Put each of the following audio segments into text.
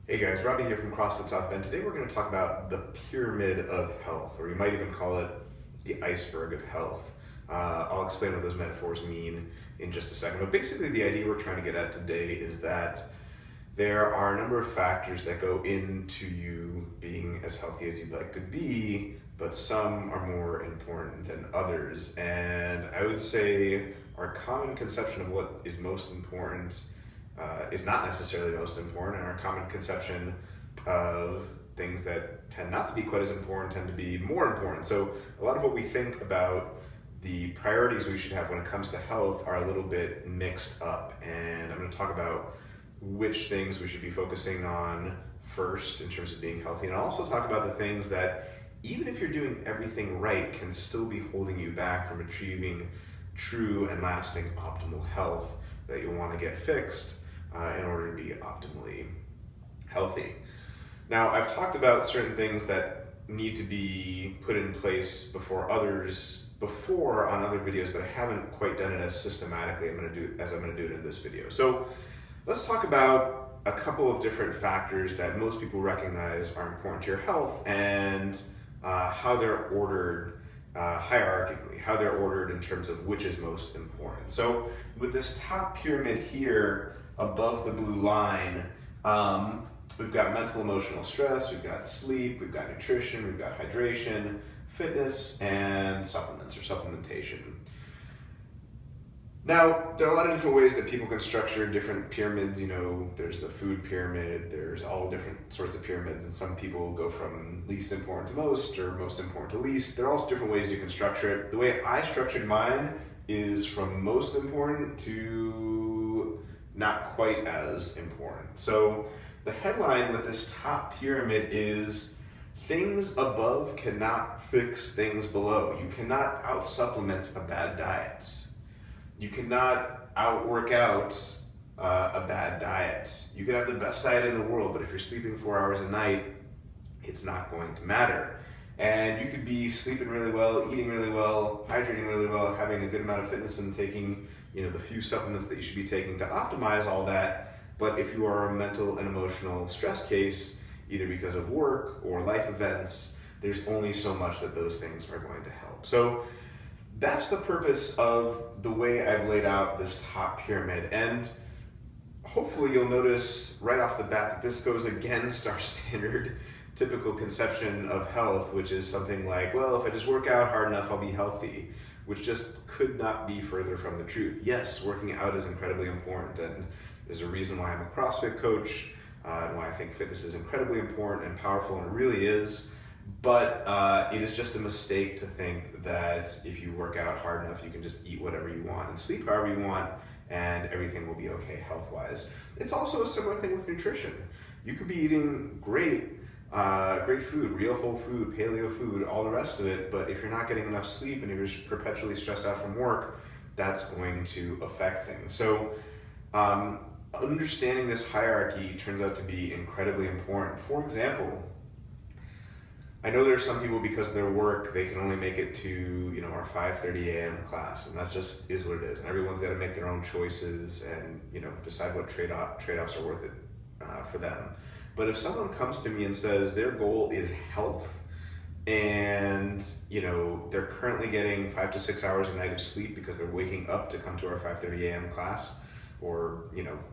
Hey guys, Robbie here from CrossFit South Bend. Today we're going to talk about the pyramid of health, or you might even call it the iceberg of health. I'll explain what those metaphors mean in just a second. But basically the idea we're trying to get at today is that there are a number of factors that go into you being as healthy as you'd like to be, but some are more important than others. And I would say our common conception of what is most important is not necessarily most important, and our common conception of things that tend not to be quite as important tend to be more important. So a lot of what we think about the priorities we should have when it comes to health are a little bit mixed up, and I'm going to talk about which things we should be focusing on first in terms of being healthy, and I'll also talk about the things that even if you're doing everything right can still be holding you back from achieving true and lasting optimal health that you'll want to get fixed in order to be optimally healthy. Now, I've talked about certain things that need to be put in place before others on other videos, but I haven't quite done it as systematically as I'm going to do it in this video. So let's talk about a couple of different factors that most people recognize are important to your health and how they're ordered hierarchically, how they're ordered in terms of which is most important. So with this top pyramid here above the blue line, we've got mental emotional stress, we've got sleep, we've got nutrition, we've got hydration, fitness, and supplements or supplementation. Now, there are a lot of different ways that people can structure different pyramids. You know, there's the food pyramid, there's all different sorts of pyramids, and some people go from least important to most, or most important to least. There are also different ways you can structure it. The way I structured mine is from most important to not quite as important. So the headline with this top pyramid is, things above cannot fix things below. You cannot out-supplement a bad diet. You cannot out-work out a bad diet. You can have the best diet in the world, but if you're sleeping 4 hours a night, it's not going to matter. And you could be sleeping really well, eating really well, hydrating really well, having a good amount of fitness and taking, the few supplements that you should be taking to optimize all that. But if you are a mental and emotional stress case, either because of work or life events, there's only so much that those things are going to help. So that's the purpose of the way I've laid out this top pyramid. And hopefully you'll notice right off the bat that this goes against our standard typical conception of health, which is something like, well, if I just work out hard enough, I'll be healthy, which just could not be further from the truth. Yes, working out is incredibly important, and there's a reason why I'm a CrossFit coach, and why I think fitness is incredibly important and powerful, and it really is. But it is just a mistake to think that if you work out hard enough, you can just eat whatever you want and sleep however you want, and everything will be okay health-wise. It's also a similar thing with nutrition. You could be eating great food, real whole food, paleo food, all the rest of it, but if you're not getting enough sleep and you're just perpetually stressed out from work, that's going to affect things. So understanding this hierarchy turns out to be incredibly important. For example, I know there's some people, because of their work, they can only make it to, our 5:30 a.m. class, and that just is what it is. And everyone's got to make their own choices and, decide what trade-offs are worth it for them. But if someone comes to me and says their goal is health, and, they're currently getting 5 to 6 hours a night of sleep because they're waking up to come to our 5:30 a.m. class, or,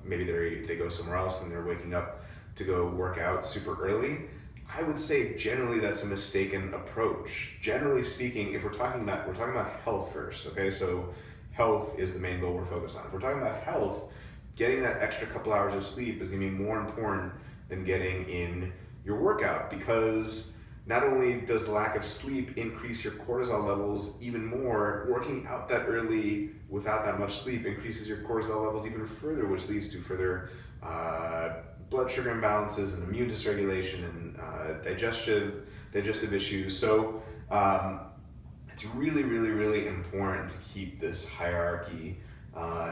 maybe they go somewhere else and they're waking up to go work out super early, I would say generally that's a mistaken approach. Generally speaking, if we're talking about health first, okay? So health is the main goal we're focused on. If we're talking about health, getting that extra couple hours of sleep is gonna be more important than getting in your workout, because not only does the lack of sleep increase your cortisol levels even more, working out that early without that much sleep increases your cortisol levels even further, which leads to further blood sugar imbalances and immune dysregulation and digestive issues. So it's really, really, really important to keep this hierarchy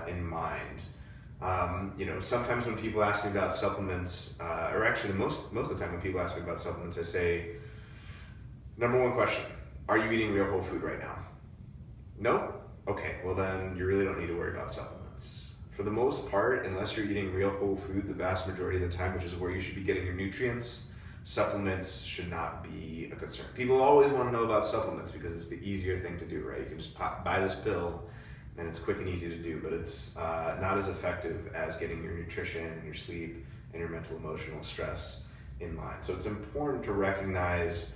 in mind. Sometimes when people ask me about supplements, or actually most of the time when people ask me about supplements, I say, number one question, are you eating real whole food right now? No? Okay, well then you really don't need to worry about supplements. for the most part, unless you're eating real whole food the vast majority of the time, which is where you should be getting your nutrients, supplements should not be a concern. People always want to know about supplements because it's the easier thing to do, right? You can just buy this pill and it's quick and easy to do, but it's not as effective as getting your nutrition, your sleep, and your mental emotional stress in line. So it's important to recognize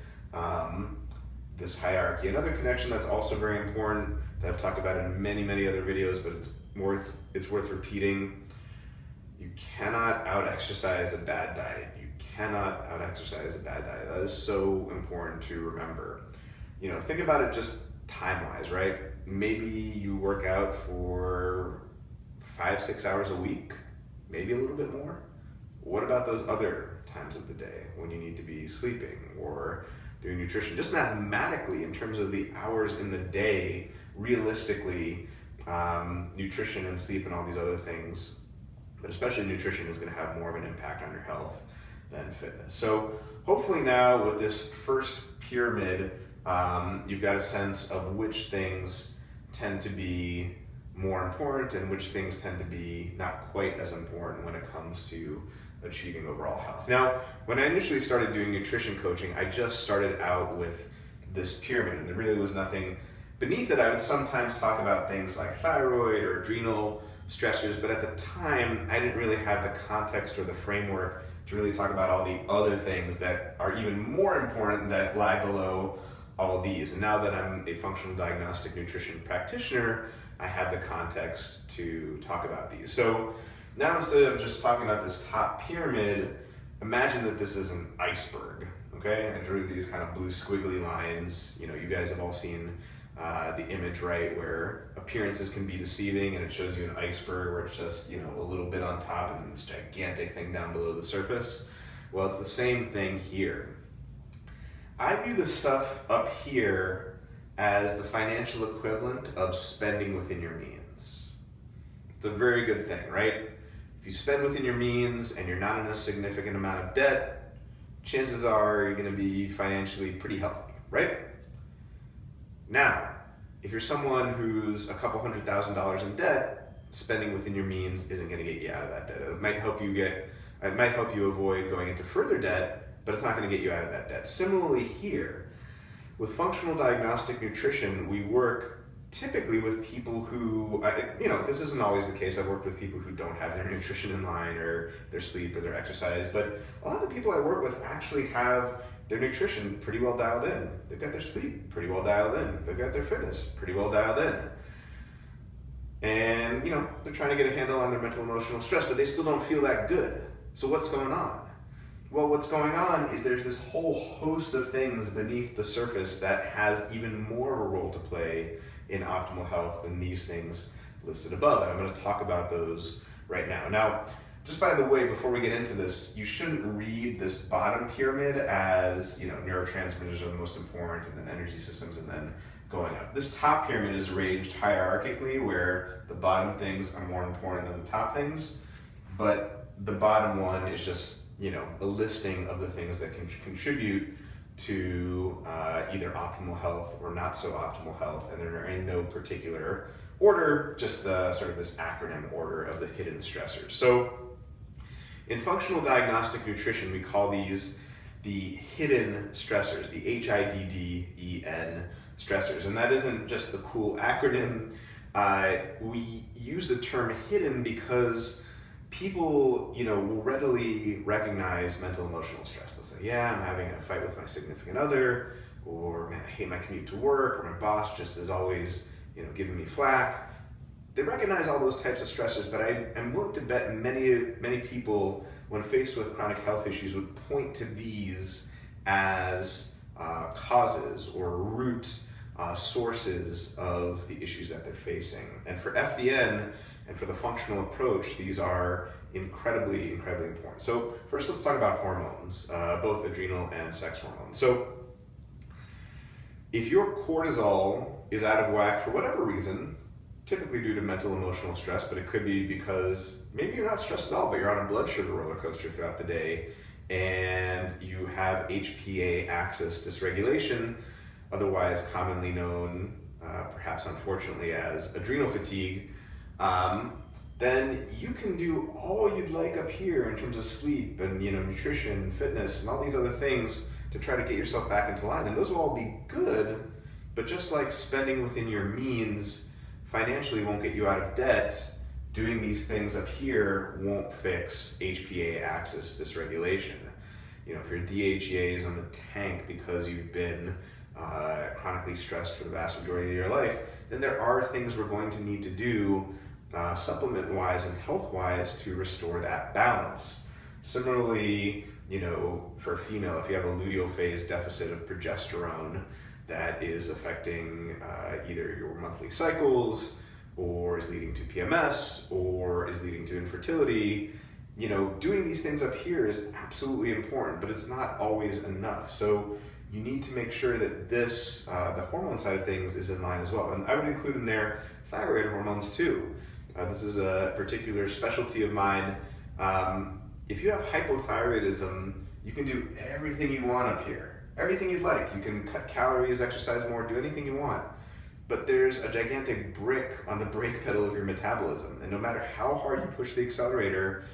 this hierarchy. Another connection that's also very important that I've talked about in many, many other videos, but it's worth repeating. You cannot out-exercise a bad diet. You cannot out-exercise a bad diet. That is so important to remember. You know, think about it just time-wise, right? Maybe you work out for 5-6 hours a week, maybe a little bit more. What about those other times of the day when you need to be sleeping or doing nutrition? Just mathematically, in terms of the hours in the day, realistically, nutrition and sleep and all these other things, but especially nutrition, is going to have more of an impact on your health than fitness. So hopefully now with this first pyramid, you've got a sense of which things tend to be more important and which things tend to be not quite as important when it comes to achieving overall health. Now, when I initially started doing nutrition coaching, I just started out with this pyramid, and there really was nothing beneath it. I would sometimes talk about things like thyroid or adrenal stressors, but at the time, I didn't really have the context or the framework to really talk about all the other things that are even more important that lie below all these. And now that I'm a functional diagnostic nutrition practitioner, I have the context to talk about these. So now, instead of just talking about this top pyramid, imagine that this is an iceberg, okay? I drew these kind of blue squiggly lines. You know, you guys have all seen the image, right, where appearances can be deceiving, and it shows you an iceberg where it's just, you know, a little bit on top and then this gigantic thing down below the surface. Well, it's the same thing here. I view the stuff up here as the financial equivalent of spending within your means. It's a very good thing, right? If you spend within your means and you're not in a significant amount of debt, chances are you're going to be financially pretty healthy, right? Now, if you're someone who's a couple $100,000 in debt, spending within your means isn't going to get you out of that debt. It might help you avoid going into further debt, but it's not going to get you out of that debt. Similarly here, with functional diagnostic nutrition, we work typically with people who, you know, this isn't always the case. I've worked with people who don't have their nutrition in line or their sleep or their exercise, but a lot of the people I work with actually have their nutrition pretty well dialed in. They've got their sleep pretty well dialed in. They've got their fitness pretty well dialed in. And, you know, they're trying to get a handle on their mental emotional stress, but they still don't feel that good. So what's going on? Well, what's going on is there's this whole host of things beneath the surface that has even more of a role to play in optimal health than these things listed above. And I'm going to talk about those right now. Now, just by the way, before we get into this, you shouldn't read this bottom pyramid as, you know, neurotransmitters are the most important, and then energy systems, and then going up. This top pyramid is arranged hierarchically, where the bottom things are more important than the top things, but the bottom one is just, you know, a listing of the things that can contribute to either optimal health or not so optimal health, and they're in no particular order, just sort of this acronym order of the hidden stressors. So in functional diagnostic nutrition, we call these the hidden stressors, the H.I.D.D.E.N stressors, and that isn't just a cool acronym. We use the term hidden because people, you know, will readily recognize mental emotional stress. They'll say, yeah, I'm having a fight with my significant other, or man, I hate my commute to work, or my boss just is always, you know, giving me flack. They recognize all those types of stressors, but I am willing to bet many people, when faced with chronic health issues, would point to these as causes or root sources of the issues that they're facing. And for H.I.D.D.E.N and for the functional approach, these are incredibly important. So first, let's talk about hormones, both adrenal and sex hormones. So if your cortisol is out of whack for whatever reason, typically due to mental emotional stress, but it could be because maybe you're not stressed at all, but you're on a blood sugar roller coaster throughout the day, and you have HPA axis dysregulation, otherwise commonly known, perhaps unfortunately, as adrenal fatigue, then you can do all you'd like up here in terms of sleep and nutrition, fitness, and all these other things to try to get yourself back into line. And those will all be good, but just like spending within your means financially won't get you out of debt, doing these things up here won't fix HPA axis dysregulation. If your DHEA is on the tank because you've been chronically stressed for the vast majority of your life, then there are things we're going to need to do supplement-wise and health-wise to restore that balance. Similarly, for a female, if you have a luteal phase deficit of progesterone that is affecting either your monthly cycles or is leading to PMS or is leading to infertility, doing these things up here is absolutely important, but it's not always enough. So you need to make sure that this, the hormone side of things, is in line as well. And I would include in there thyroid hormones too. This is a particular specialty of mine. If you have hypothyroidism, you can do everything you want up here, everything you'd like. You can cut calories, exercise more, do anything you want. But there's a gigantic brick on the brake pedal of your metabolism. And no matter how hard you push the accelerator,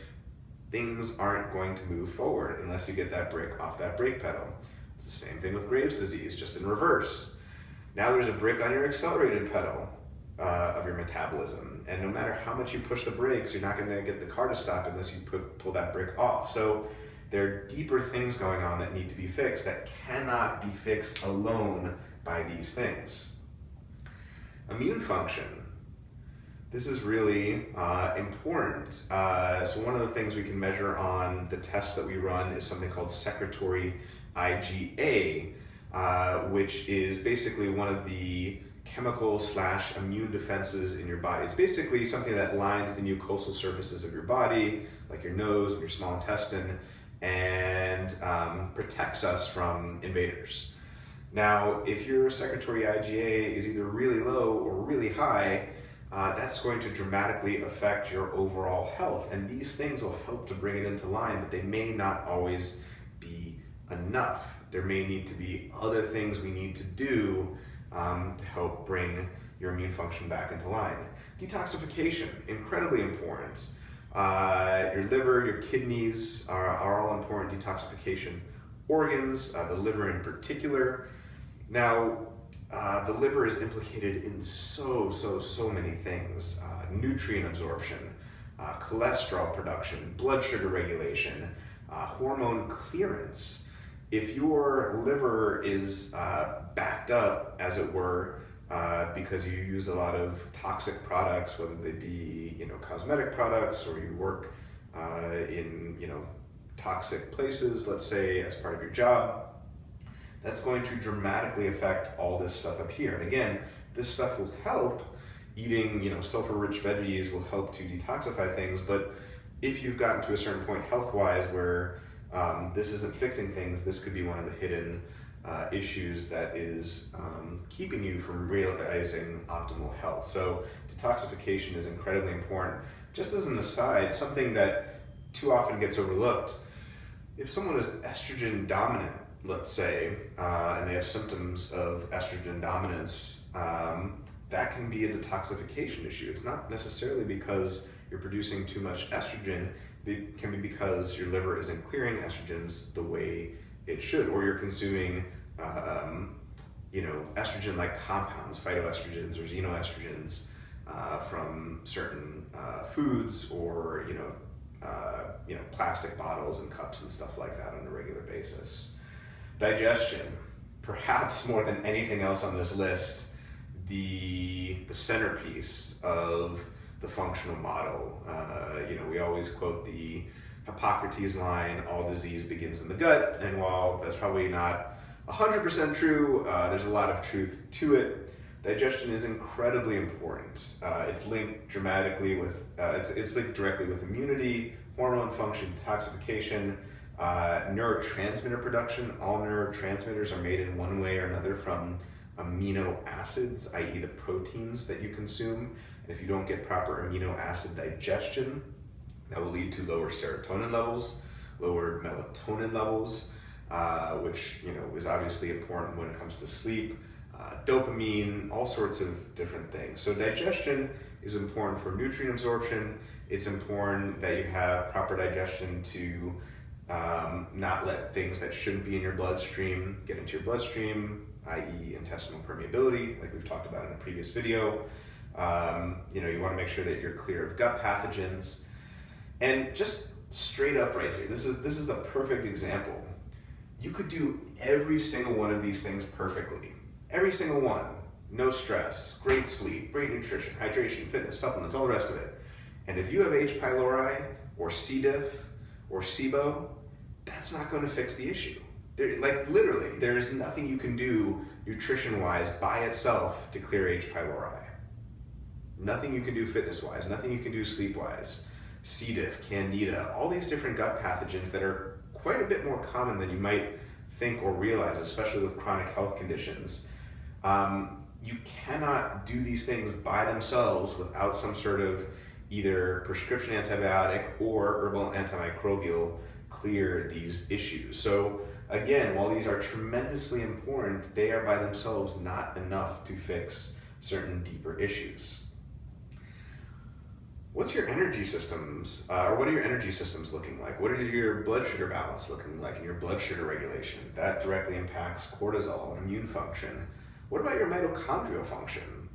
things aren't going to move forward unless you get that brick off that brake pedal. It's the same thing with Graves' disease, just in reverse. Now there's a brick on your accelerated pedal of your metabolism. And no matter how much you push the brakes, you're not going to get the car to stop unless you pull that brick off. So there are deeper things going on that need to be fixed that cannot be fixed alone by these things. Immune function. This is really important. So one of the things we can measure on the tests that we run is something called secretory IgA, which is basically one of the chemical/immune defenses in your body. It's basically something that lines the mucosal surfaces of your body, like your nose and your small intestine, and protects us from invaders. Now, if your secretory IgA is either really low or really high, that's going to dramatically affect your overall health. And these things will help to bring it into line, but they may not always be enough. There may need to be other things we need to do to help bring your immune function back into line. Detoxification, incredibly important. Your liver, your kidneys are all important detoxification organs, the liver in particular. Now, the liver is implicated in so many things. Nutrient absorption, cholesterol production, blood sugar regulation, hormone clearance. If your liver is backed up, as it were, because you use a lot of toxic products, whether they be cosmetic products, or you work in toxic places, let's say as part of your job, that's going to dramatically affect all this stuff up here. And again, this stuff will help. Eating sulfur-rich veggies will help to detoxify things, but if you've gotten to a certain point health-wise where this isn't fixing things, this could be one of the hidden issues that is keeping you from realizing optimal health. So detoxification is incredibly important. Just as an aside, something that too often gets overlooked, if someone is estrogen dominant, let's say, and they have symptoms of estrogen dominance, that can be a detoxification issue. It's not necessarily because you're producing too much estrogen. It can be because your liver isn't clearing estrogens the way it should, or you're consuming estrogen-like compounds, phytoestrogens or xenoestrogens, from certain foods, or plastic bottles and cups and stuff like that on a regular basis. Digestion, perhaps more than anything else on this list, the centerpiece of the functional model. We always quote the Hippocrates line, all disease begins in the gut, and while that's probably not 100% true, there's a lot of truth to it. Digestion is incredibly important. It's linked dramatically with, it's linked directly with immunity, hormone function, detoxification, neurotransmitter production. All neurotransmitters are made in one way or another from amino acids, i.e. the proteins that you consume. And if you don't get proper amino acid digestion, that will lead to lower serotonin levels, lower melatonin levels, which is obviously important when it comes to sleep. dopamine, all sorts of different things. So digestion is important for nutrient absorption. It's important that you have proper digestion to not let things that shouldn't be in your bloodstream get into your bloodstream, i.e. intestinal permeability, like we've talked about in a previous video. You want to make sure that you're clear of gut pathogens. And just straight up right here, this is the perfect example. You could do every single one of these things perfectly. Every single one. No stress, great sleep, great nutrition, hydration, fitness, supplements, all the rest of it. And if you have H. pylori or C. diff or SIBO, that's not going to fix the issue. Literally, there's nothing you can do nutrition-wise by itself to clear H. pylori. Nothing you can do fitness-wise, nothing you can do sleep-wise. C. diff, candida, all these different gut pathogens that are quite a bit more common than you might think or realize, especially with chronic health conditions. You cannot do these things by themselves without some sort of either prescription antibiotic or herbal antimicrobial clear these issues. So again, while these are tremendously important, they are by themselves not enough to fix certain deeper issues. What's your energy systems, or what are your energy systems looking like? What are your blood sugar balance looking like and your blood sugar regulation? That directly impacts cortisol and immune function. What about your mitochondrial function?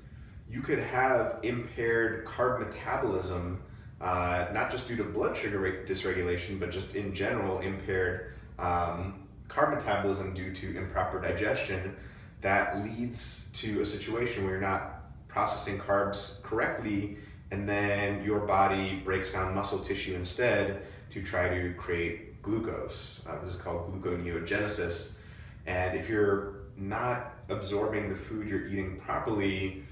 You could have impaired carb metabolism, not just due to blood sugar dysregulation, but just in general impaired carb metabolism due to improper digestion. That leads to a situation where you're not processing carbs correctly, and then your body breaks down muscle tissue instead to try to create glucose. This is called gluconeogenesis. And if you're not absorbing the food you're eating properly,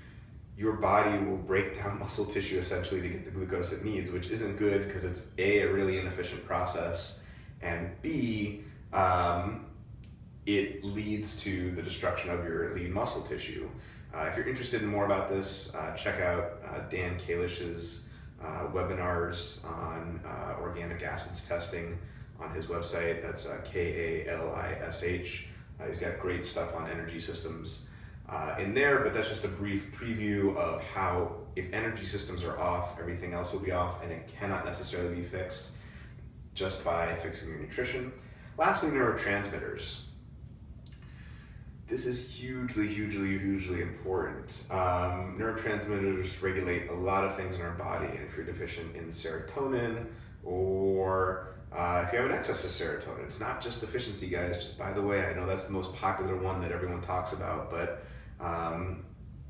your body will break down muscle tissue essentially to get the glucose it needs, which isn't good because it's A, a really inefficient process, and B, it leads to the destruction of your lean muscle tissue. If you're interested in more about this, check out Dan Kalish's webinars on organic acids testing on his website. That's Kalish. He's got great stuff on energy systems in there, but that's just a brief preview of how if energy systems are off, everything else will be off, and it cannot necessarily be fixed just by fixing your nutrition. Lastly, neurotransmitters. This is hugely, hugely, hugely important. Neurotransmitters regulate a lot of things in our body, and if you're deficient in serotonin, or if you have an excess of serotonin, it's not just deficiency, guys. Just by the way, I know that's the most popular one that everyone talks about, but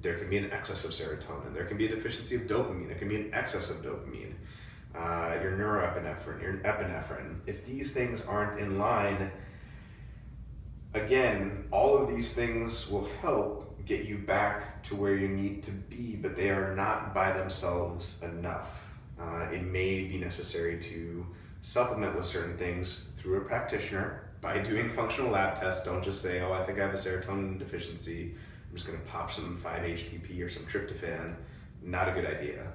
there can be an excess of serotonin. There can be a deficiency of dopamine. There can be an excess of dopamine. Your neuroepinephrine, your epinephrine. If these things aren't in line, again, all of these things will help get you back to where you need to be, but they are not by themselves enough. It may be necessary to supplement with certain things through a practitioner by doing functional lab tests. Don't just say, oh, I think I have a serotonin deficiency. I'm just going to pop some 5-HTP or some tryptophan. Not a good idea.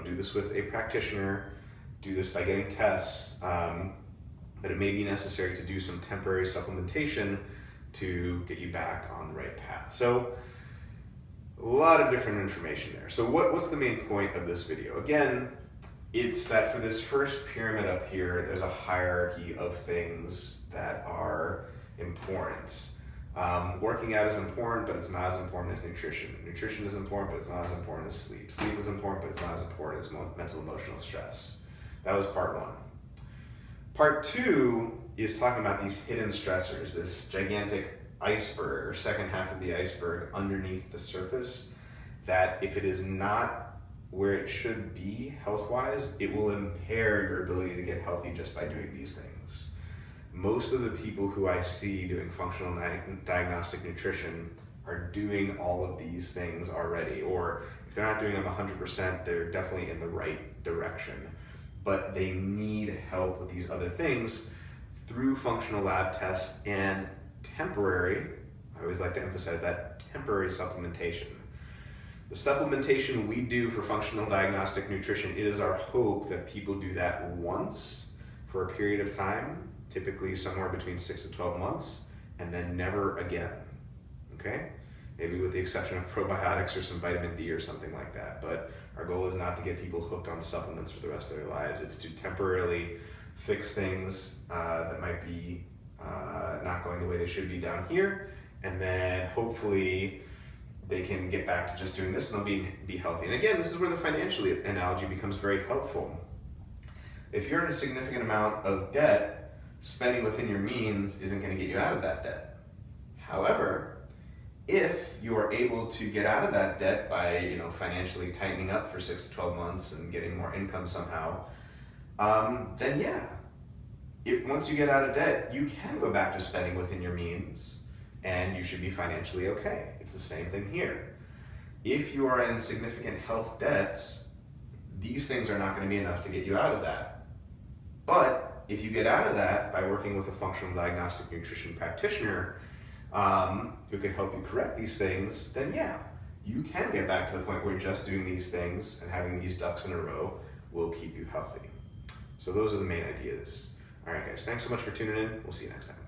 Do this with a practitioner. Do this by getting tests. But it may be necessary to do some temporary supplementation to get you back on the right path. So a lot of different information there. So what's the main point of this video? Again, it's that for this first pyramid up here, there's a hierarchy of things that are important. Working out is important, but it's not as important as nutrition. Nutrition is important, but it's not as important as sleep. Sleep is important, but it's not as important as mental emotional stress. That was part one. Part two is talking about these hidden stressors, this gigantic iceberg or second half of the iceberg underneath the surface, that if it is not where it should be health-wise, it will impair your ability to get healthy just by doing these things. Most of the people who I see doing functional diagnostic nutrition are doing all of these things already, or if they're not doing them 100%, they're definitely in the right direction. But they need help with these other things through functional lab tests and temporary, I always like to emphasize that, temporary supplementation. The supplementation we do for functional diagnostic nutrition, it is our hope that people do that once for a period of time, typically somewhere between 6 to 12 months, and then never again. okay? Maybe with the exception of probiotics or some vitamin D or something like that. But our goal is not to get people hooked on supplements for the rest of their lives. It's to temporarily fix things that might be not going the way they should be down here, and then hopefully they can get back to just doing this and they'll be healthy. And again, this is where the financial analogy becomes very helpful. If you're in a significant amount of debt, spending within your means isn't going to get you out of that debt. However, if you are able to get out of that debt by financially tightening up for 6 to 12 months and getting more income somehow, then yeah, once you get out of debt, you can go back to spending within your means and you should be financially okay. It's the same thing here. If you are in significant health debt, these things are not going to be enough to get you out of that. But if you get out of that by working with a functional diagnostic nutrition practitioner who can help you correct these things, then yeah, you can get back to the point where just doing these things and having these ducks in a row will keep you healthy. So those are the main ideas. All right, guys, thanks so much for tuning in. We'll see you next time.